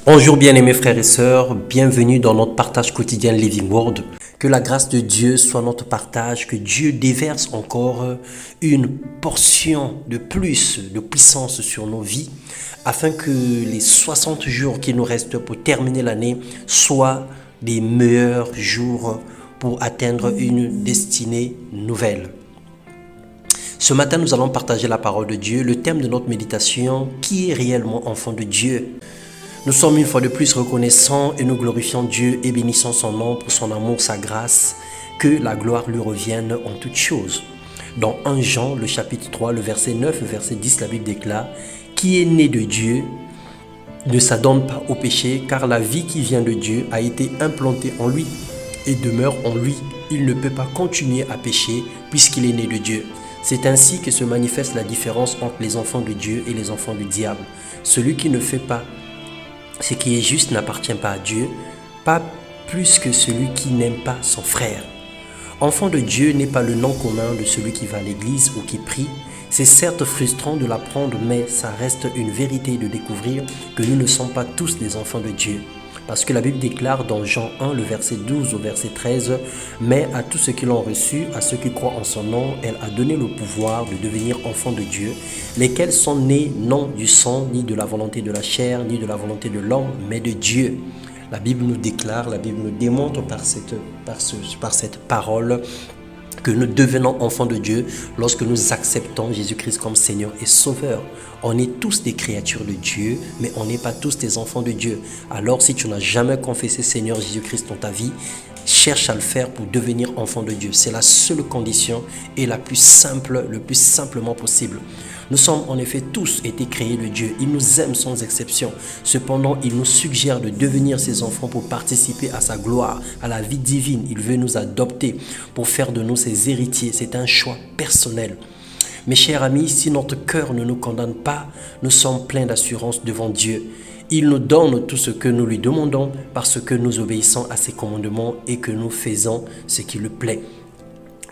Bonjour bien-aimés frères et sœurs, bienvenue dans notre partage quotidien Living Word. Que la grâce de Dieu soit notre partage, que Dieu déverse encore une portion de plus de puissance sur nos vies, afin que les 60 jours qui nous restent pour terminer l'année soient des meilleurs jours pour atteindre une destinée nouvelle. Ce matin, nous allons partager la parole de Dieu, le thème de notre méditation, qui est réellement enfant de Dieu. Nous sommes une fois de plus reconnaissants et nous glorifions Dieu et bénissons son nom pour son amour, sa grâce, que la gloire lui revienne en toutes choses. Dans 1 Jean, le chapitre 3, le verset 9, le verset 10, la Bible déclare « Qui est né de Dieu ne s'adonne pas au péché, car la vie qui vient de Dieu a été implantée en lui et demeure en lui. Il ne peut pas continuer à pécher puisqu'il est né de Dieu. » C'est ainsi que se manifeste la différence entre les enfants de Dieu et les enfants du diable. Celui qui ne fait pas ce qui est juste n'appartient pas à Dieu, pas plus que celui qui n'aime pas son frère. Enfant de Dieu n'est pas le nom commun de celui qui va à l'église ou qui prie. C'est certes frustrant de l'apprendre, mais ça reste une vérité de découvrir que nous ne sommes pas tous des enfants de Dieu. Parce que la Bible déclare dans Jean 1, le verset 12 au verset 13, « Mais à tous ceux qui l'ont reçu, à ceux qui croient en son nom, elle a donné le pouvoir de devenir enfants de Dieu, lesquels sont nés non du sang, ni de la volonté de la chair, ni de la volonté de l'homme, mais de Dieu. » La Bible nous déclare, la Bible nous démontre par cette parole que nous devenons enfants de Dieu lorsque nous acceptons Jésus-Christ comme Seigneur et Sauveur. On est tous des créatures de Dieu, mais on n'est pas tous des enfants de Dieu. Alors si tu n'as jamais confessé Seigneur Jésus-Christ dans ta vie, cherche à le faire pour devenir enfant de Dieu. C'est la seule condition et la plus simple, le plus simplement possible. Nous sommes en effet tous été créés de Dieu. Il nous aime sans exception. Cependant, il nous suggère de devenir ses enfants pour participer à sa gloire, à la vie divine. Il veut nous adopter pour faire de nous ses héritiers. C'est un choix personnel. Mes chers amis, si notre cœur ne nous condamne pas, nous sommes pleins d'assurance devant Dieu. Il nous donne tout ce que nous lui demandons parce que nous obéissons à ses commandements et que nous faisons ce qui lui plaît.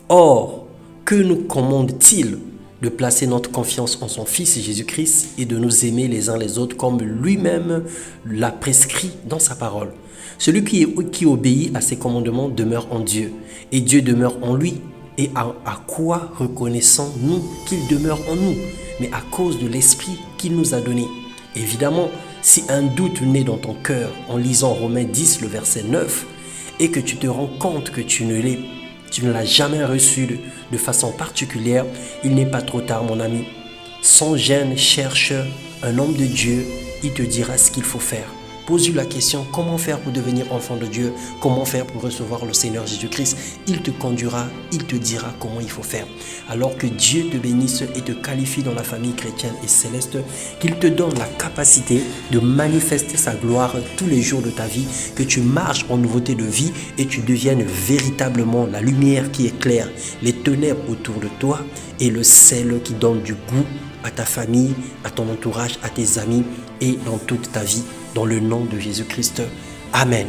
Or, que nous commande-t-il ? De placer notre confiance en son Fils Jésus-Christ et de nous aimer les uns les autres comme lui-même l'a prescrit dans sa parole. Celui qui obéit à ses commandements demeure en Dieu et Dieu demeure en lui. Et à quoi reconnaissons-nous qu'il demeure en nous? Mais à cause de l'Esprit qu'il nous a donné. Évidemment, si un doute naît dans ton cœur en lisant Romains 10, le verset 9, et que tu te rends compte que tu ne l'as jamais reçu de façon particulière, il n'est pas trop tard mon ami. Sans gêne, cherche un homme de Dieu, il te dira ce qu'il faut faire. Pose-lui la question, comment faire pour devenir enfant de Dieu? Comment faire pour recevoir le Seigneur Jésus-Christ? Il te conduira, il te dira comment il faut faire. Alors que Dieu te bénisse et te qualifie dans la famille chrétienne et céleste, qu'il te donne la capacité de manifester sa gloire tous les jours de ta vie, que tu marches en nouveauté de vie et tu deviennes véritablement la lumière qui éclaire les ténèbres autour de toi et le sel qui donne du goût à ta famille, à ton entourage, à tes amis et dans toute ta vie. Dans le nom de Jésus-Christ. Amen.